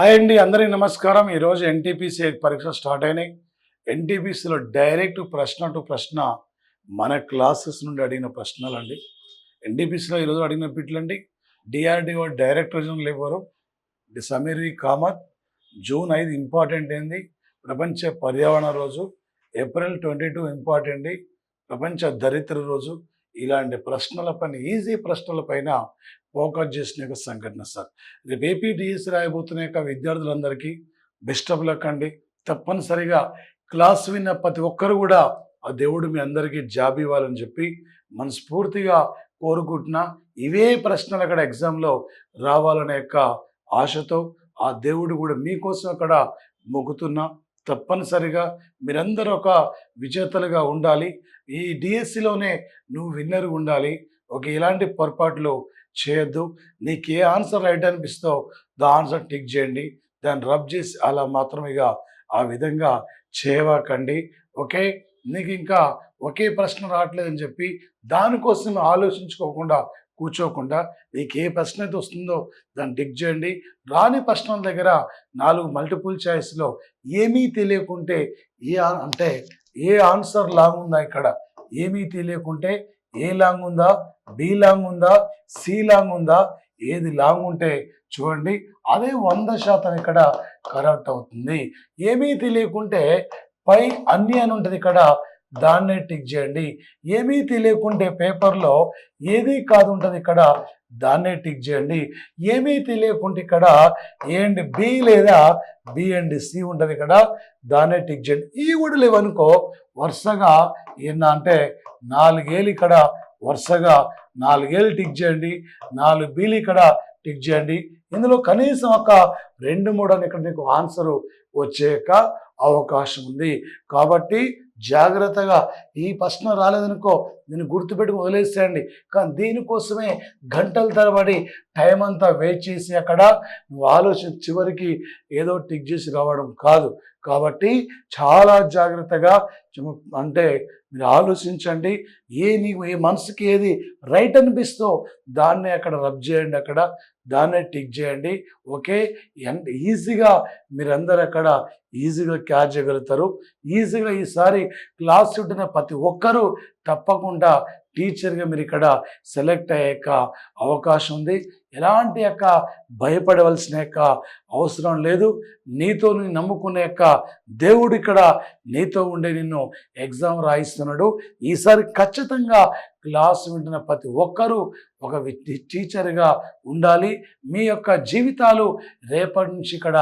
Hi అండి, అందరికీ నమస్కారం. ఈరోజు ఎన్టీపీసీ పరీక్ష స్టార్ట్ అయినాయి. ఎన్టీపీసీలో డైరెక్ట్ ప్రశ్న టు ప్రశ్న మన క్లాసెస్ నుండి అడిగిన ప్రశ్నలు అండి. ఎన్టీపీసీలో ఈరోజు అడిగిన బిట్లండి. డిఆర్డిఓ డైరెక్టర్ జనరల్ ఎవరు? సమీర్ వి కామత్. జూన్ 5 ఇంపార్టెంట్ ఏంది? ప్రపంచ పర్యావరణ రోజు. ఏప్రిల్ 22 ఇంపార్టెంట్, ప్రపంచ దరిద్ర రోజు. ఇలాంటి ప్రశ్నలపైన, ఈజీ ప్రశ్నలపైన ఫోకస్ చేసిన సంఘటన సార్. రేపు ఏపీడిఎస్ రాయబోతున్న విద్యార్థులందరికీ బెస్ట్ ఆఫ్ లక్ అండి. తప్పనిసరిగా క్లాస్ విన్న ప్రతి ఒక్కరు కూడా ఆ దేవుడు మీ అందరికీ జాబ్ ఇవ్వాలని చెప్పి మనస్ఫూర్తిగా కోరుకుంటున్నా. ఇవే ప్రశ్నలు అక్కడ ఎగ్జామ్లో రావాలనే ఆశతో ఆ దేవుడు కూడా మీకోసం అక్కడ మొక్కుతున్నా. తప్పనిసరిగా మీరందరూ ఒక విజేతలుగా ఉండాలి. ఈ డిఎస్సిలోనే నువ్వు విన్నర్ ఉండాలి. ఇలాంటి పొరపాట్లు చేయొద్దు. నీకు ఏ ఆన్సర్ రైట్ అనిపిస్తో దా ఆన్సర్ టిక్ చేయండి. దాన్ని రబ్ చేసి అలా మాత్రం ఆ విధంగా చేయవాకండి. ఓకే, నీకు ఇంకా ఒకే ప్రశ్న రావట్లేదని చెప్పి దానికోసం ఆలోచించుకోకుండా కూర్చోకుండా నీకు ఏ ప్రశ్న అయితే వస్తుందో దాన్ని టిక్ చేయండి. రాని ప్రశ్నల దగ్గర 4 మల్టిపుల్ చాయిస్లో ఏమీ తెలియకుంటే ఏ ఆన్సర్ లాంగ్ ఉందా, ఇక్కడ ఏమీ తెలియకుంటే ఏ లాంగ్ ఉందా, బి లాంగ్ ఉందా, సి లాంగ్ ఉందా, ఏది లాంగ్ ఉంటే చూడండి, అదే 100% ఇక్కడ కరెక్ట్ అవుతుంది. ఏమీ తెలియకుంటే పై అన్ని అని ఉంటుంది, ఇక్కడ దాన్నే టిక్ చేయండి. ఏమీ తెలియకుంటే పేపర్లో ఏది కాదు ఉంటుంది, ఇక్కడ దాన్నే టిక్ చేయండి. ఏమీ తెలియకుంటే ఇక్కడ ఏ అండ్ బి లేదా బి అండ్ సి ఉంటుంది, ఇక్కడ దాన్నే టిక్ చేయండి. ఈ కూడా లేవనుకో వరుసగా అంటే 4 ఏళ్ళు ఇక్కడ వరుసగా 4 ఏళ్ళు టిక్ చేయండి. 4 బీలు ఇక్కడ టిక్ చేయండి. ఇందులో కనీసం ఒక 2-3 అని ఇక్కడ నీకు ఆన్సర్ వచ్చే అవకాశం ఉంది. కాబట్టి జాగ్రత్తగా ఈ ప్రశ్న రాలేదనుకో నేను గుర్తుపెట్టుకు వదిలేసేయండి. కానీ దీనికోసమే గంటల తరబడి టైం అంతా వెయిట్ చేసి అక్కడ నువ్వు ఆలోచించి చివరికి ఏదో టిక్ చేసి రావడం కాదు. కాబట్టి చాలా జాగ్రత్తగా మీరు ఆలోచించండి. నీకు ఏ మనసుకి ఏది రైట్ అనిపిస్తో దాన్నే అక్కడ రబ్ చేయండి, అక్కడ దాన్నే టిక్ చేయండి. ఓకే, ఈజీగా మీరందరూ అక్కడ ఈజీగా క్యాచ్ చేయగలుగుతారు. ఈజీగా ఈసారి క్లాస్ ఉంటున్న ప్రతి ఒక్కరూ తప్పకుండా టీచర్గా మీరు ఇక్కడ సెలెక్ట్ అయ్యే అవకాశం ఉంది. ఎలాంటి భయపడవలసిన అవసరం లేదు. నీతో నమ్ముకునే దేవుడు ఇక్కడ నీతో ఉండే నిన్ను ఎగ్జామ్ రాయిస్తున్నాడు. ఈసారి ఖచ్చితంగా క్లాస్ వింటున్న ప్రతి ఒక్కరూ ఒక టీచర్గా ఉండాలి. మీ జీవితాలు రేపటి నుంచి ఇక్కడ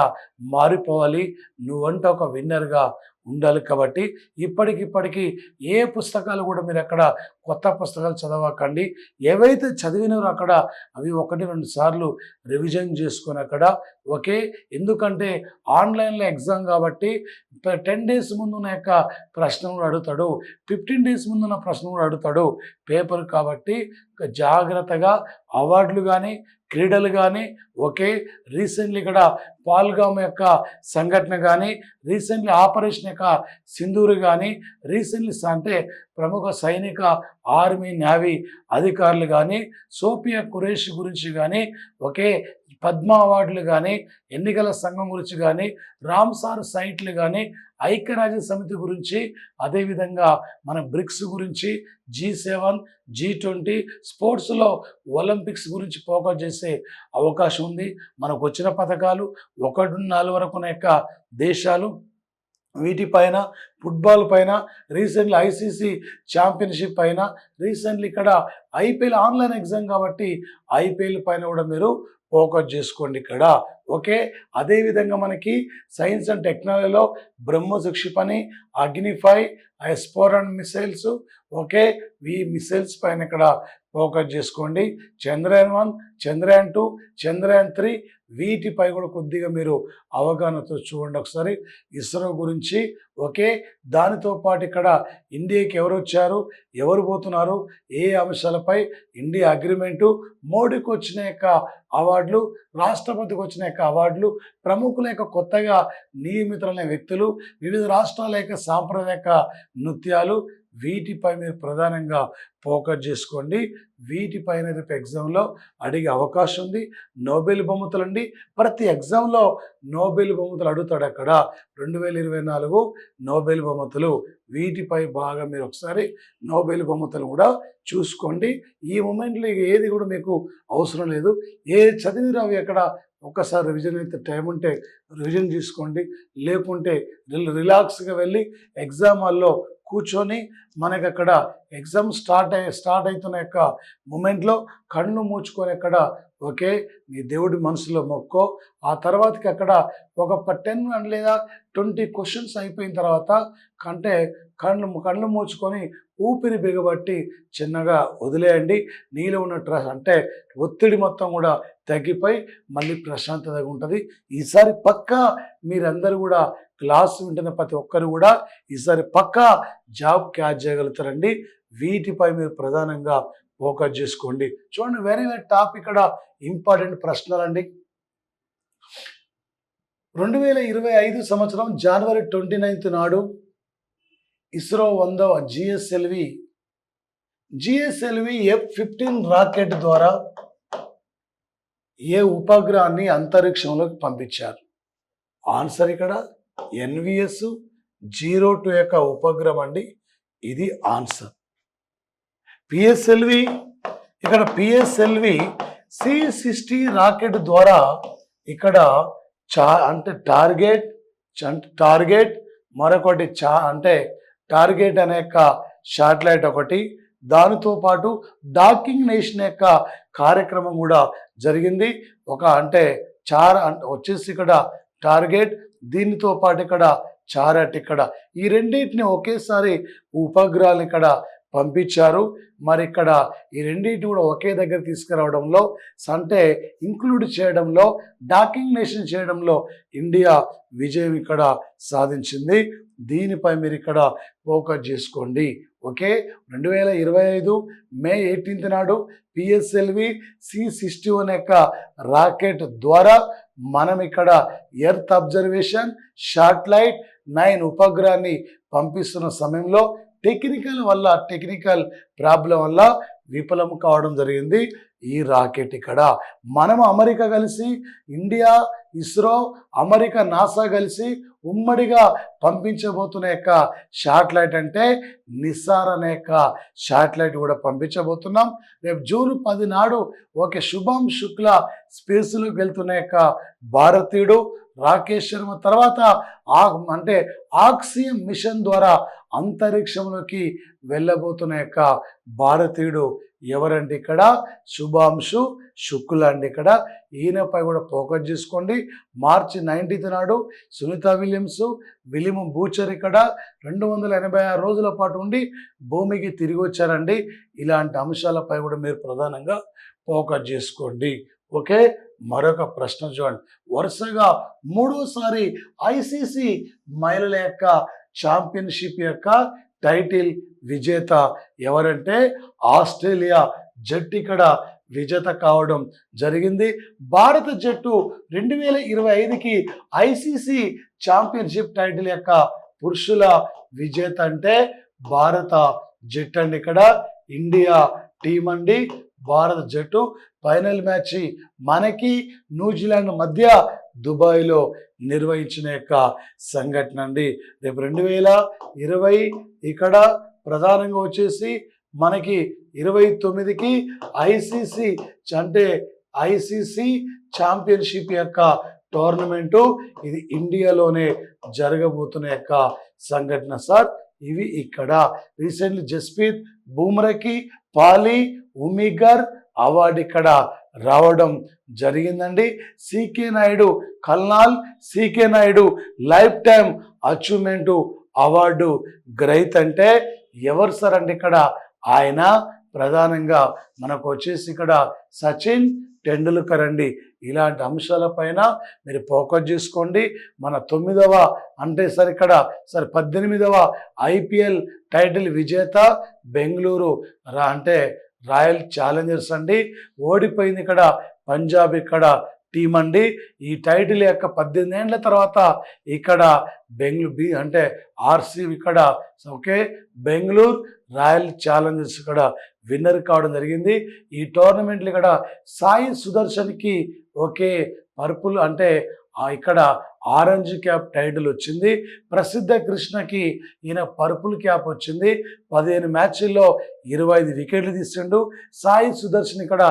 మారిపోవాలి. నువ్వంటే ఒక విన్నర్గా ఉండాలి. కాబట్టి ఇప్పటికిప్పటికీ ఏ పుస్తకాలు కూడా మీరు అక్కడ కొత్త పుస్తకాలు చదవకండి. ఏవైతే చదివినారో అక్కడ అవి 1-2 సార్లు రివిజన్ చేసుకొని అక్కడ ఓకే. ఎందుకంటే ఆన్లైన్లో ఎగ్జామ్ కాబట్టి 10 డేస్ ముందున్న ప్రశ్న కూడా అడుగుతాడు, 15 డేస్ ముందున్న ప్రశ్న కూడా అడుగుతాడు పేపర్. కాబట్టి జాగ్రత్తగా అవార్డులు కానీ క్రీడలు కానీ ఓకే. రీసెంట్లీ ఇక్కడ పాల్గామ్ సంఘటన కానీ, రీసెంట్లీ ఆపరేషన్ సింధూరు కానీ, రీసెంట్లీ ప్రముఖ సైనిక ఆర్మీ నేవీ అధికారులు కానీ, సోఫియా ఖురేషి గురించి కానీ ఓకే, పద్మ అవార్డులు కానీ, ఎన్నికల సంఘం గురించి కానీ, రామ్సార్ సైట్లు కానీ, ఐక్యరాజ్య సమితి గురించి, అదేవిధంగా మన బ్రిక్స్ గురించి, G7, G20 స్పోర్ట్స్లో ఒలింపిక్స్ గురించి ఫోకస్ చేసే అవకాశం ఉంది. మనకు వచ్చిన పథకాలు 1-4 వరకు ఉన్న దేశాలు, వీటిపైన ఫుట్బాల్ పైన, రీసెంట్లీ ఐసీసీ ఛాంపియన్షిప్ పైన, రీసెంట్లీ ఇక్కడ ఐపీఎల్ ఆన్లైన్ ఎగ్జామ్ కాబట్టి ఐపీఎల్ పైన కూడా మీరు ఫోకస్ చేసుకోండి ఇక్కడ ఓకే. అదేవిధంగా మనకి సైన్స్ అండ్ టెక్నాలజీలో బ్రహ్మోస్ క్షిపణి, అగ్నిఫై, ఎస్పోరన్ మిసైల్స్ ఓకే, ఈ మిసైల్స్ పైన ఇక్కడ ఫోకస్ చేసుకోండి. చంద్రయాన్ 1, చంద్రయాన్ 2, చంద్రయాన్ 3 వీటిపై కూడా కొద్దిగా మీరు అవగాహనతో చూడండి ఒకసారి ఇస్రో గురించి ఓకే. దానితో పాటు ఇక్కడ ఇండియాకి ఎవరు వచ్చారు, ఎవరు పోతున్నారు, ఏ అంశాలపై ఇండియా అగ్రిమెంటు, మోడీకి వచ్చిన అవార్డులు, రాష్ట్రపతికి వచ్చిన అవార్డులు, ప్రముఖుల కొత్తగా నియమితులైన వ్యక్తులు, వివిధ రాష్ట్రాల సాంప్రదాయక నృత్యాలు, వీటిపై మీరు ప్రధానంగా ఫోకస్ చేసుకోండి. వీటిపైన రేపు ఎగ్జామ్లో అడిగే అవకాశం ఉంది. నోబెల్ బహుమతులు అండి, ప్రతి ఎగ్జామ్లో నోబెల్ బహుమతులు అడుగుతాడు అక్కడ. 2024 నోబెల్ బహుమతులు, వీటిపై బాగా మీరు ఒకసారి నోబెల్ బహుమతులు కూడా చూసుకోండి. ఈ మూమెంట్లో ఏది కూడా మీకు అవసరం లేదు, ఏది చదివి రావి అక్కడ ఒక్కసారి రివిజన్ అయితే టైం ఉంటే రివిజన్ చేసుకోండి, లేకుంటే రిలాక్స్గా వెళ్ళి ఎగ్జామ్ హాల్లో కూర్చొని మనకి అక్కడ ఎగ్జామ్ స్టార్ట్ అవుతున్న యొక్క మూమెంట్లో కళ్ళు మూచుకొని అక్కడ ఓకే నీ దేవుడి మనసులో మొక్కో. ఆ తర్వాతకి అక్కడ ఒక 10 లేదా 20 క్వశ్చన్స్ అయిపోయిన తర్వాత కంటే కళ్ళు మూచుకొని ఊపిరి బిగబట్టి చిన్నగా వదిలేయండి. నీలో ఉన్న అంటే ఒత్తిడి మొత్తం కూడా తగ్గిపోయి మళ్ళీ ప్రశాంతతగా ఉంటుంది. ఈసారి పక్కా మీరందరూ కూడా క్లాస్ వింటున్న ప్రతి ఒక్కరు కూడా ఈసారి పక్కా జాబ్ క్యాచ్ చేయగలుగుతారండి. వీటిపై మీరు ప్రధానంగా ఫోకస్ చేసుకోండి. చూడండి, వెరీ టాప్ ఇక్కడ ఇంపార్టెంట్ ప్రశ్నలు అండి. 2025 సంవత్సరం జనవరి 29 నాడు ఇస్రో 100వ జిఎస్ఎల్వి F-15 రాకెట్ ద్వారా ఏ ఉపగ్రహాన్ని అంతరిక్షంలోకి పంపించారు? ఆన్సర్ ఇక్కడ NVS-02 యొక్క ఉపగ్రహం అండి, ఇది ఆన్సర్. పిఎస్ఎల్వి C-60 రాకెట్ ద్వారా ఇక్కడ అంటే టార్గెట్ మరొకటి అంటే టార్గెట్ అనే యొక్క శాటిలైట్ ఒకటి, దానితో పాటు డాకింగ్ నేషన్ యొక్క కార్యక్రమం కూడా జరిగింది. అంటే వచ్చేసి ఇక్కడ టార్గెట్, దీనితో పాటు ఇక్కడ చారట్, ఇక్కడ ఈ రెండింటిని ఒకేసారి ఉపగ్రహాలు ఇక్కడ పంపించారు. మరి ఇక్కడ ఈ రెండింటిని కూడా ఒకే దగ్గర తీసుకురావడంలో అంటే ఇంక్లూడ్ చేయడంలో, డాకింగ్ నేషన్ చేయడంలో ఇండియా విజయం ఇక్కడ సాధించింది. దీనిపై మీరు ఇక్కడ ఫోకస్ చేసుకోండి. ఓకే, 2025 మే 18 నాడు పిఎస్ఎల్వి C-61 యొక్క రాకెట్ ద్వారా మనం ఇక్కడ ఎర్త్ అబ్జర్వేషన్ శాటిలైట్ 9 ఉపగ్రహాన్ని పంపిస్తున్న సమయంలో టెక్నికల్ ప్రాబ్లం వల్ల విఫలం కావడం జరిగింది ఈ రాకెట్. ఇక్కడ మనం అమెరికా కలిసి, ఇండియా, ఇస్రో, అమెరికా, నాసా కలిసి ఉమ్మడిగా పంపించబోతున్న యొక్క శాటిలైట్ అంటే నిస్సార్ అనే యొక్క శాటిలైట్ కూడా పంపించబోతున్నాం. రేపు జూన్ 10 నాడు శుభం శుక్లా స్పేస్లోకి వెళ్తున్న యొక్క భారతీయుడు రాకేష్ శర్మ తర్వాత అంటే ఆక్సియం మిషన్ ద్వారా అంతరిక్షంలోకి వెళ్ళబోతున్న యొక్క భారతీయుడు ఎవరంటే ఇక్కడ శుభాంశు శుక్లా అండి. ఇక్కడ ఈయనపై కూడా ఫోకస్ చేసుకోండి. మార్చి 19 నాడు సునీతా విలియం బూచర్ ఇక్కడ 286 రోజుల పాటు ఉండి భూమికి తిరిగి వచ్చారండి. ఇలాంటి అంశాలపై కూడా మీరు ప్రధానంగా ఫోకస్ చేసుకోండి. ఓకే, మరొక ప్రశ్న చూడండి. వరుసగా 3వసారి ICC మహిళల యొక్క ఛాంపియన్షిప్ యొక్క టైటిల్ విజేత ఎవరంటే ఆస్ట్రేలియా జట్టు ఇక్కడ విజేత కావడం జరిగింది. భారత జట్టు 2025కి ICC ఛాంపియన్షిప్ టైటిల్ యొక్క పురుషుల విజేత అంటే భారత జట్టు అండి. ఇక్కడ ఇండియా టీం అండి. భారత జట్టు ఫైనల్ మ్యాచ్ మనకి న్యూజిలాండ్ మధ్య దుబాయ్లో నిర్వహించిన యొక్క సంఘటన అండి. రేపు 2020 ఇక్కడ ప్రధానంగా వచ్చేసి మనకి 29కి ICC ఛాంపియన్షిప్ యొక్క టోర్నమెంటు ఇది ఇండియాలోనే జరగబోతున్న యొక్క సంఘటన సార్. ఇవి ఇక్కడ రీసెంట్లీ జస్ప్రీత్ బుమ్రాకి పాలి ఉమిగర్ అవార్డు ఇక్కడ రావడం జరిగిందండి. CK Naidu life time achievement award గ్రహీత అంటే ఎవరు సార్ అంటే ఇక్కడ ఆయన ప్రధానంగా మనకు వచ్చేసి ఇక్కడ సచిన్ టెండూల్కర్ అండి. ఇలాంటి అంశాలపైన మీరు ఫోకస్ చేసుకోండి. మన 9వ అంటే సార్ ఇక్కడ 18వ IPL టైటిల్ విజేత బెంగళూరు అంటే రాయల్ ఛాలెంజర్స్ అండి. ఓడిపోయింది ఇక్కడ పంజాబ్ ఇక్కడ టీం అండి. ఈ టైటిల్ యొక్క 18 ఏళ్ల తర్వాత ఇక్కడ బెంగళూరు అంటే RC ఇక్కడ బెంగళూరు రాయల్ ఛాలెంజర్స్ ఇక్కడ విన్నర్ కావడం జరిగింది. ఈ టోర్నమెంట్లు ఇక్కడ సాయి సుదర్శన్కి ఒకే పర్పుల్ అంటే ఇక్కడ ఆరెంజ్ క్యాప్ టైటిల్ వచ్చింది. ప్రసిద్ధ కృష్ణకి ఈయన పర్పుల్ క్యాప్ వచ్చింది. 15 మ్యాచ్ల్లో 25 వికెట్లు తీసిండు. సాయి సుదర్శన్ ఇక్కడ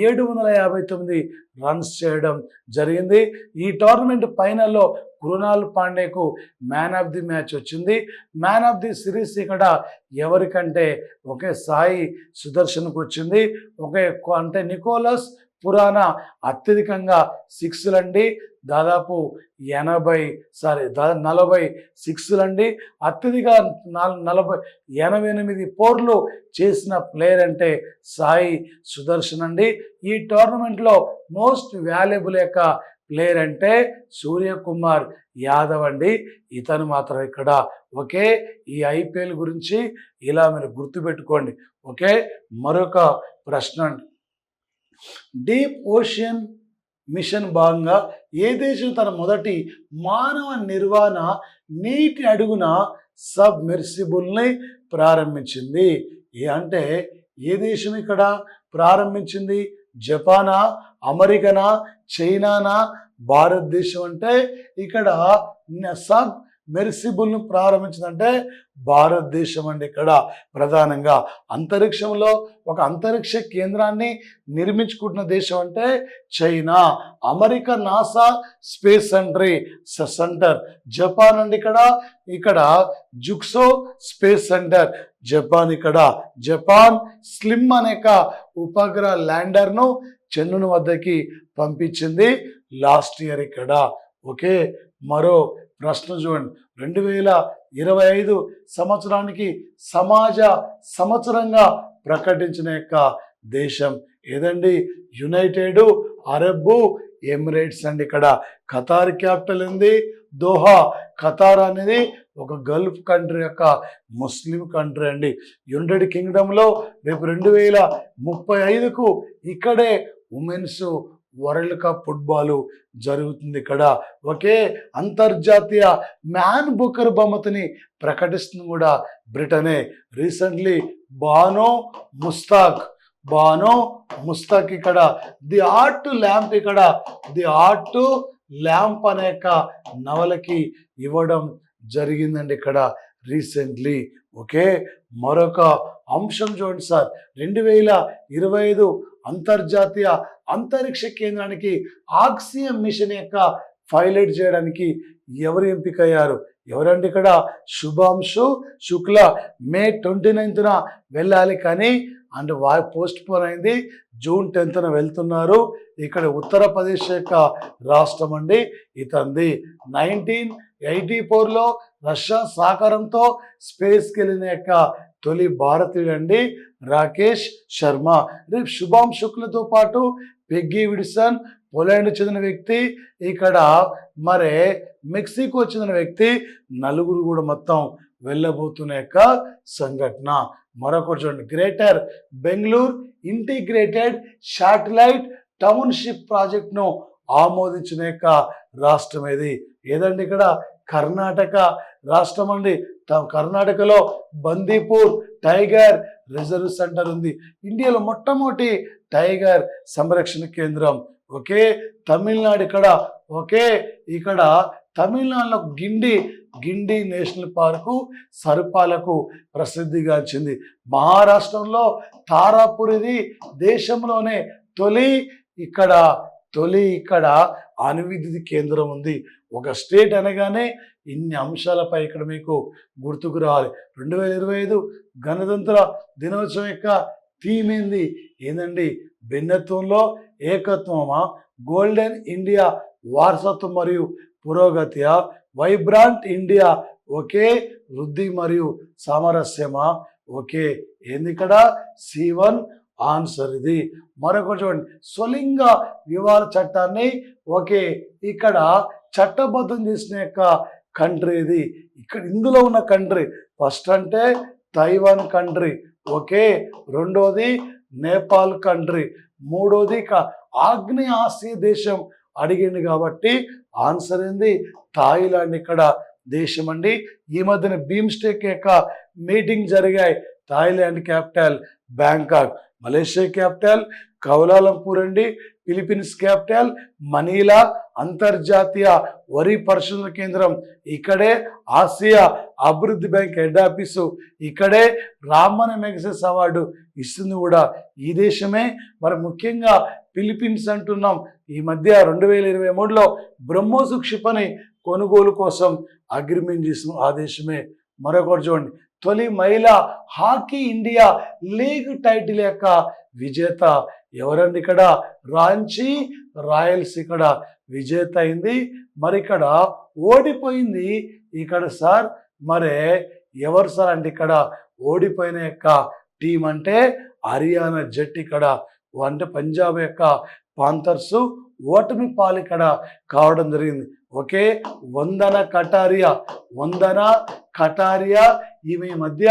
759 రన్స్ చేయడం జరిగింది. ఈ టోర్నమెంట్ ఫైనల్లో కృణాల్ పాండేకు మ్యాన్ ఆఫ్ ది మ్యాచ్ వచ్చింది. మ్యాన్ ఆఫ్ ది సిరీస్ ఇక్కడ ఎవరికంటే ఒకే సాయి సుదర్శన్కు వచ్చింది. అంటే నికోలస్ పురాణ అత్యధికంగా 6లండి, దాదాపు 40 6లండి. అత్యధిక 88 పోర్లు చేసిన ప్లేయర్ అంటే సాయి సుదర్శన్ అండి. ఈ టోర్నమెంట్లో మోస్ట్ వాల్యుబుల్ యొక్క ప్లేయర్ అంటే సూర్యకుమార్ యాదవ్ అండి. ఇతను మాత్రం ఇక్కడ ఓకే. ఈ ఐపీఎల్ గురించి ఇలా మీరు గుర్తుపెట్టుకోండి. ఓకే, మరొక ప్రశ్న అండి. డీప్ ఓషన్ మిషన్ భాగంగా ఏ దేశం తన మొదటి మానవ నిర్వహణ నీటి అడుగున సబ్మెర్సిబుల్ని ప్రారంభించింది? అంటే ఏ దేశం ఇక్కడ ప్రారంభించింది? జపానా, అమెరికానా, చైనానా, భారతదేశం? అంటే ఇక్కడ సబ్మెర్సిబుల్ను ప్రారంభించిందంటే భారతదేశం అండి. ఇక్కడ ప్రధానంగా అంతరిక్షంలో ఒక అంతరిక్ష కేంద్రాన్ని నిర్మించుకుంటున్న దేశం అంటే China. America NASA space centre. Japan అండి ఇక్కడ జుక్సో స్పేస్ సెంటర్ జపాన్. ఇక్కడ జపాన్ స్లిమ్ అనేక ఉపగ్రహ ల్యాండర్ను చంద్రుని వద్దకి పంపించింది లాస్ట్ ఇయర్ ఇక్కడ. ఓకే, మరో ప్రశ్న చూడండి. 2025 సంవత్సరానికి సమాజ సంవత్సరంగా ప్రకటించిన యొక్క దేశం ఏదండి? యునైటెడ్ అరబ్ ఎమిరేట్స్ అండి. ఇక్కడ ఖతార్ క్యాపిటల్ ఉంది దోహా. ఖతార్ అనేది ఒక గల్ఫ్ కంట్రీ యొక్క ముస్లిం కంట్రీ అండి. యునైటెడ్ కింగ్డమ్లో రేపు 2035కు ఇక్కడే ఉమెన్స్ వరల్డ్ కప్ ఫుట్బాల్ జరుగుతుంది ఇక్కడ. ఒకే అంతర్జాతీయ మ్యాన్ బుకర్ బహుమతిని ప్రకటిస్తుంది కూడా బ్రిటనే. రీసెంట్లీ బానో ముస్తాక్ ఇక్కడ ది ఆర్ట్ ల్యాంప్ ఇక్కడ ది ఆర్ట్ ల్యాంప్ అనే నవలకి ఇవ్వడం జరిగిందండి ఇక్కడ రీసెంట్లీ. ఓకే, మరొక అంశం చూడండి సార్. 2025 అంతర్జాతీయ అంతరిక్ష కేంద్రానికి ఆక్సియం మిషన్ యొక్క పైలట్ చేయడానికి ఎవరు ఎంపికయ్యారు? ఎవరండి ఇక్కడ? శుభాంశు శుక్లా. మే 29న వెళ్ళాలి కానీ పోస్ట్ పోన్ అయింది. జూన్ 10న వెళ్తున్నారు. ఇక్కడ ఉత్తరప్రదేశ్ యొక్క రాష్ట్రం అండి ఇతంది. 1984లో రష్యా సహకారంతో స్పేస్కి వెళ్ళిన యొక్క తొలి భారతీయుడు అండి రాకేష్ శర్మ. రేపు శుభాం శుక్లతో పాటు పెగ్గీ విడ్సన్ పోలాండ్ చెందిన వ్యక్తి, ఇక్కడ మరి మెక్సికో చెందిన వ్యక్తి, నలుగురు కూడా మొత్తం వెళ్ళబోతున్న యొక్క సంఘటన. మరొకటి చూడండి. Greater Bengaluru integrated satellite township ప్రాజెక్ట్ను ఆమోదించిన యొక్క రాష్ట్రం ఏదండి? ఇక్కడ కర్ణాటక రాష్ట్రం అండి. కర్ణాటకలో బందీపూర్ టైగర్ రిజర్వ్ సెంటర్ ఉంది. ఇండియాలో మొట్టమొదటి టైగర్ సంరక్షణ కేంద్రం. ఓకే, తమిళనాడు ఇక్కడ. ఓకే, ఇక్కడ తమిళనాడులో గిండి నేషనల్ పార్కు సర్పాలకు ప్రసిద్ధిగాంచింది. మహారాష్ట్రంలో తారాపూర్ ఇది దేశంలోనే తొలి ఇక్కడ అణువిద్యుత్ కేంద్రం ఉంది. ఒక స్టేట్ అనగానే ఇన్ని అంశాలపై ఇక్కడ మీకు గుర్తుకు రావాలి. 2025 గణతంత్ర దినోత్సవం యొక్క థీమ్ ఏందండి? భిన్నత్వంలో ఏకత్వమా, గోల్డెన్ ఇండియా వారసత్వం మరియు పురోగతి, వైబ్రాంట్ ఇండియా ఒకే వృద్ధి మరియు సామరస్యమా? ఓకే, ఇక్కడ C1 ఆన్సర్ ఇది. మరొకటి చూడండి. స్వలింగ వివాహ చట్టాన్ని ఇక్కడ చట్టబద్ధం చేసిన యొక్క కంట్రీ ఇది. ఇక్కడ ఇందులో ఉన్న కంట్రీ ఫస్ట్ అంటే తైవాన్ కంట్రీ. ఓకే, రెండోది నేపాల్ కంట్రీ, మూడోది ఆగ్నేయ ఆసియా దేశం అడిగింది కాబట్టి ఆన్సర్ థాయిలాండ్ ఇక్కడ దేశం అండి. ఈ మధ్యన బీమ్స్టెక్ యొక్క మీటింగ్ జరిగాయి. Thailand capital Bangkok. Malaysia capital Kuala Lumpur అండి. Philippines capital Manila. అంతర్జాతీయ వరి పరిశోధన కేంద్రం ఇక్కడే. ఆసియా అభివృద్ధి బ్యాంక్ హెడ్ ఆఫీసు ఇక్కడే. రామన్ మెగసెస్ అవార్డు ఇస్తుంది కూడా ఈ దేశమే. మరి ముఖ్యంగా ఫిలిప్పీన్స్ అంటున్నాం. ఈ మధ్య 2023లో బ్రహ్మోస్ క్షిపణి కొనుగోలు కోసం అగ్రిమెంట్ చేసిన ఆ దేశమే. మరొకటి చూడండి, తొలి మహిళా హాకీ ఇండియా లీగ్ టైటిల్ యొక్క విజేత ఎవరండి? ఇక్కడ రాంచీ రాయల్స్ ఇక్కడ విజేత అయింది. మరి ఇక్కడ ఓడిపోయింది ఇక్కడ సార్. మరి ఎవరు సార్ అంటే ఇక్కడ ఓడిపోయిన యొక్క టీం అంటే హర్యానా జట్టు ఇక్కడ, అంటే పంజాబ్ యొక్క పాంథర్స్ ఓటమి పాలు ఇక్కడ కావడం జరిగింది. ఓకే, వందన కటారియా ఈమె మధ్య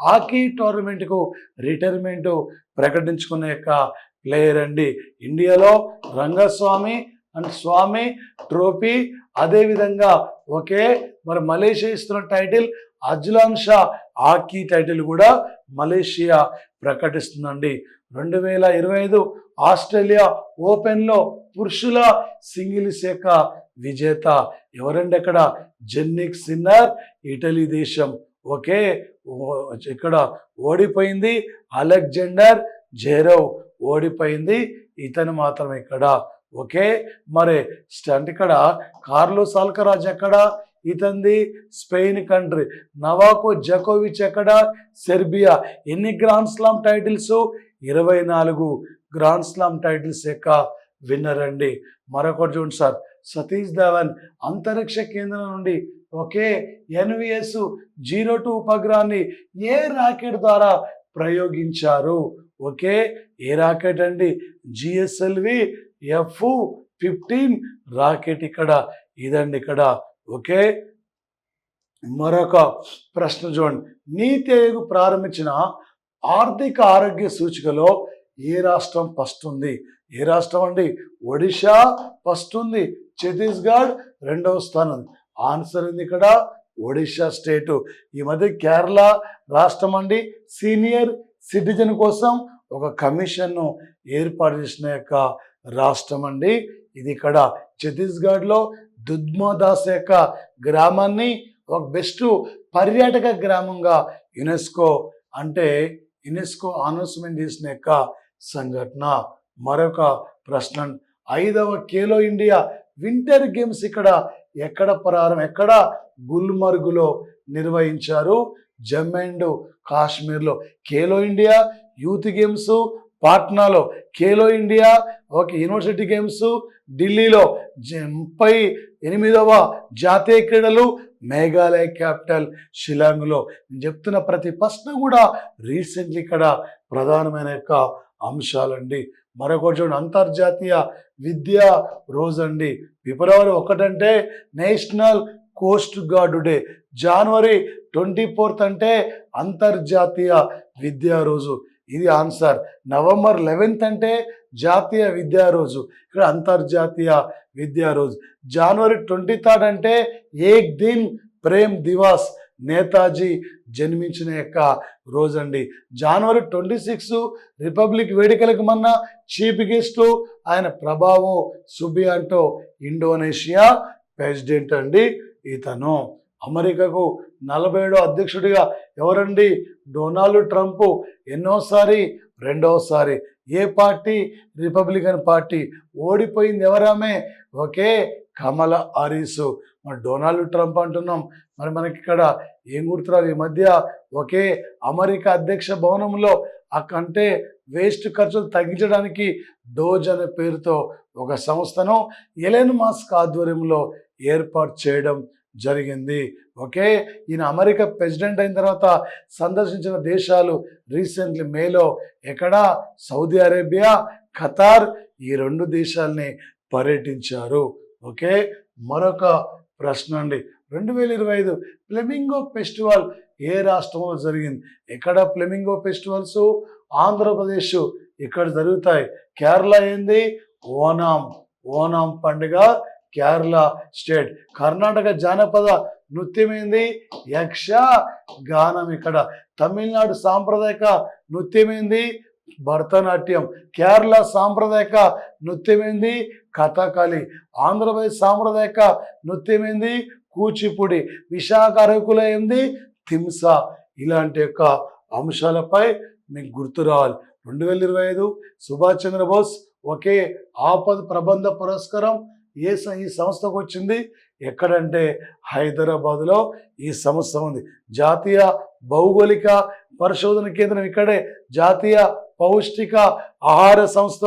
హాకీ టోర్నమెంట్కు రిటైర్మెంట్ ప్రకటించుకునే యొక్క ప్లేయర్ అండి. ఇండియాలో రంగస్వామి అండ్ స్వామి ట్రోఫీ, అదేవిధంగా ఓకే మరి మలేషియా ఇస్తున్న title Azlan Shah hockey title కూడా మలేషియా ప్రకటిస్తుందండి. 2025 ఆస్ట్రేలియా ఓపెన్లో పురుషుల సింగిల్స్ యొక్క విజేత ఎవరండి? అక్కడ జెన్నిక్ సిన్నర్ ఇటలీ దేశం. ఓకే, ఇక్కడ ఓడిపోయింది. అలెగ్జాండర్ జెరవ్ ఓడిపోయింది, ఇతను మాత్రం ఇక్కడ. ఓకే, మరి అంటే ఇక్కడ కార్లోస్ అల్కరాజ్ ఎక్కడ? ఇతంది స్పెయిన్ కంట్రీ. నవాకో జకోవిచ్ ఎక్కడ? సెర్బియా. ఎన్ని grand slam titles? 24 grand slam titles యొక్క విన్నర్ అండి. మరొకటి చూడండి సార్, సతీష్ ధవన్ అంతరిక్ష కేంద్రం నుండి ఓకే NVS-02 ఉపగ్రహాన్ని ఏ రాకెట్ ద్వారా ప్రయోగించారు? ఓకే, ఏ రాకెట్ అండి? GSLV F-15 రాకెట్ ఇక్కడ ఇదండి ఇక్కడ. ఓకే, మరొక ప్రశ్న చూడండి, నీతి ఆయోగ్ ప్రారంభించిన ఆర్థిక ఆరోగ్య సూచికలో ఏ రాష్ట్రం ఫస్ట్ ఉంది? ఏ రాష్ట్రం అండి? ఒడిషా ఫస్ట్ ఉంది, ఛత్తీస్గఢ్ రెండవ స్థానం. ఆన్సర్ ఉంది ఇక్కడ ఒడిషా స్టేటు. ఈ మధ్య కేరళ రాష్ట్రం అండి సీనియర్ సిటిజన్ కోసం ఒక కమిషన్ను ఏర్పాటు చేసిన యొక్క రాష్ట్రం అండి ఇది. ఇక్కడ ఛత్తీస్గఢ్లో దుద్మదాస్ యొక్క గ్రామాన్ని ఒక బెస్ట్ పర్యాటక గ్రామంగా యునెస్కో అనౌన్స్మెంట్ చేసిన యొక్క సంఘటన. మరొక ప్రశ్న, 5వ ఖేలో ఇండియా వింటర్ గేమ్స్ ఎక్కడ గుల్మర్గులో నిర్వహించారు? జమ్మూ అండ్ కాశ్మీర్లో. ఖేలో ఇండియా యూత్ గేమ్స్ పాట్నాలో, ఖేలో ఇండియా యూనివర్సిటీ గేమ్స్ ఢిల్లీలో, 38వ జాతీయ క్రీడలు మేఘాలయ క్యాపిటల్ షిలాంగ్లో. నేను చెప్తున్న ప్రతి ప్రశ్న కూడా రీసెంట్లీ ఇక్కడ ప్రధానమైన యొక్క అంశాలండి. మరొకటి చూడండి, అంతర్జాతీయ విద్యా రోజు అండి. ఫిబ్రవరి 1 అంటే నేషనల్ కోస్ట్ గార్డ్ డే, జనవరి 24 అంటే అంతర్జాతీయ విద్యా రోజు. ఇది ఆన్సర్. నవంబర్ 11 అంటే జాతీయ విద్యా రోజు, ఇక్కడ అంతర్జాతీయ విద్యా రోజు. జనవరి 23 అంటే ఏక్ దిన్ ప్రేమ్ దివాస్, నేతాజీ జన్మించిన యొక్క రోజు అండి. జనవరి 26 రిపబ్లిక్ వేడుకలకు మొన్న చీఫ్ గెస్ట్ ఆయన ప్రభావో సుబియాంటో, ఇండోనేషియా ప్రెసిడెంట్ అండి ఇతను. అమెరికాకు 47వ అధ్యక్షుడిగా ఎవరండి? Donald Trump. ఎన్నోసారి? 2వసారి. ఏ పార్టీ? Republican party. ఓడిపోయింది ఎవరామే? Okay, Kamala Harris. మరి డొనాల్డ్ ట్రంప్ అంటున్నాం, మరి మనకి ఇక్కడ ఏం గుర్తురాదు? ఈ మధ్య ఒకే అమెరికా అధ్యక్ష భవనంలో అంటే వేస్ట్ ఖర్చులు తగ్గించడానికి డోజ్ అనే పేరుతో ఒక సంస్థను ఎలన్ మస్క్ ఆధ్వర్యంలో ఏర్పాటు చేయడం జరిగింది. ఓకే, ఈయన అమెరికా ప్రెసిడెంట్ అయిన తర్వాత సందర్శించిన దేశాలు రీసెంట్లీ మేలో సౌదీ అరేబియా, ఖతార్, ఈ 2 దేశాలని పర్యటించారు. ఓకే, మరొక ప్రశ్న అండి, 2025 ఫ్లెమింగో ఫెస్టివల్ ఏ రాష్ట్రంలో జరిగింది? Flamingo festivals? ఆంధ్రప్రదేశ్ ఇక్కడ జరుగుతాయి. కేరళ ఏంది? ఓనం పండుగ కేరళ స్టేట్. కర్ణాటక జానపద నృత్యం ఏంది? యక్ష గానం. ఇక్కడ తమిళనాడు సాంప్రదాయక నృత్యమేంది భరతనాట్యం, కేరళ సాంప్రదాయక నృత్యమేంది కథకళి, ఆంధ్రప్రదేశ్ సాంప్రదాయక నృత్యమేంది కూచిపూడి, విశాఖ అరకుల ఏంది తింస. ఇలాంటి యొక్క అంశాలపై మీకు గుర్తు రావాలి. 2025 సుభాష్ చంద్రబోస్ ఒకే ఆపద్ ప్రబంధ పురస్కారం ఈ సంస్థకు వచ్చింది. ఎక్కడంటే హైదరాబాద్లో ఈ సంస్థ ఉంది. జాతీయ భౌగోళిక పరిశోధన కేంద్రం ఇక్కడే, జాతీయ పౌష్టిక ఆహార సంస్థ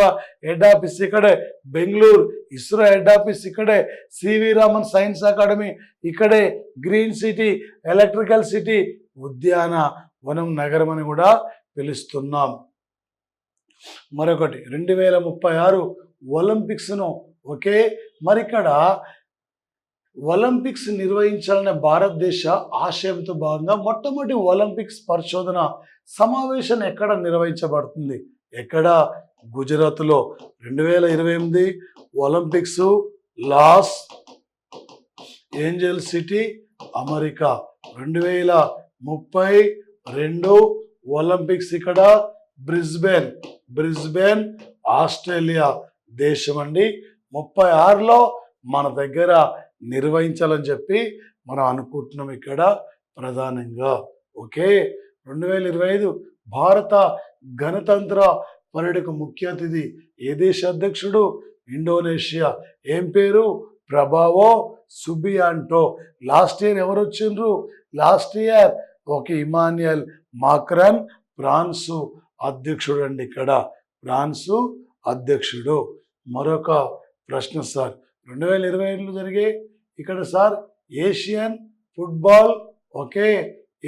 హెడ్ ఆఫీస్ ఇక్కడే, బెంగళూరు ఇస్రో హెడ్ ఆఫీస్ ఇక్కడే, సివి రామన్ సైన్స్ అకాడమీ ఇక్కడే, గ్రీన్ సిటీ, ఎలక్ట్రికల్ సిటీ, ఉద్యాన వనం నగరం అని కూడా పిలుస్తున్నాం. మరొకటి 2036 ఒలింపిక్స్ను ఓకే. మరి ఇక్కడ ఒలింపిక్స్ నిర్వహించాలనే భారతదేశ ఆశయంతో భాగంగా మొట్టమొదటి ఒలింపిక్స్ పరిశోధన సమావేశం ఎక్కడ నిర్వహించబడుతుంది? ఎక్కడ? గుజరాత్లో. 2028 Olympics Los Angeles city America. 2032 Olympics ఇక్కడ బ్రిస్బేన్ ఆస్ట్రేలియా దేశం అండి. 36లో మన దగ్గర నిర్వహించాలని చెప్పి మనం అనుకుంటున్నాం ఇక్కడ ప్రధానంగా. ఓకే. 2025 భారత గణతంత్ర పర్యటనకు ముఖ్య అతిథి ఏ దేశ అధ్యక్షుడు? ఇండోనేషియా. ఏం పేరు? ప్రభావో సుబియాంటో. లాస్ట్ ఇయర్ ఎవరు వచ్చిండ్రు? Last year okay Emmanuel Macron France అధ్యక్షుడు అండి. ఇక్కడ ఫ్రాన్సు అధ్యక్షుడు. మరొక ప్రశ్న సార్, 2025లో జరిగే ఇక్కడ సార్ ఏషియన్ ఫుట్బాల్ ఓకే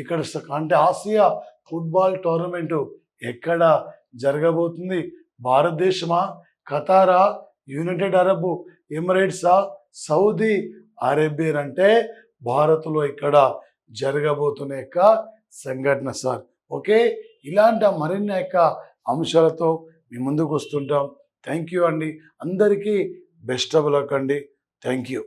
ఇక్కడ అంటే ఆసియా ఫుట్బాల్ టోర్నమెంటు ఎక్కడ జరగబోతుంది? భారతదేశమా, ఖతారా, యునైటెడ్ అరబ్ ఎమిరేట్సా, సౌదీ అరేబియన్? అంటే భారత్లో ఇక్కడ జరగబోతున్న యొక్క సంఘటన సార్. ఓకే. ఇలాంటి మరిన్ని యొక్క అంశాలతో మీ ముందుకు వస్తుంటాం. థ్యాంక్ యూ అండి. అందరికీ బెస్ట్ ఆఫ్ లక్ అండి. Thank you.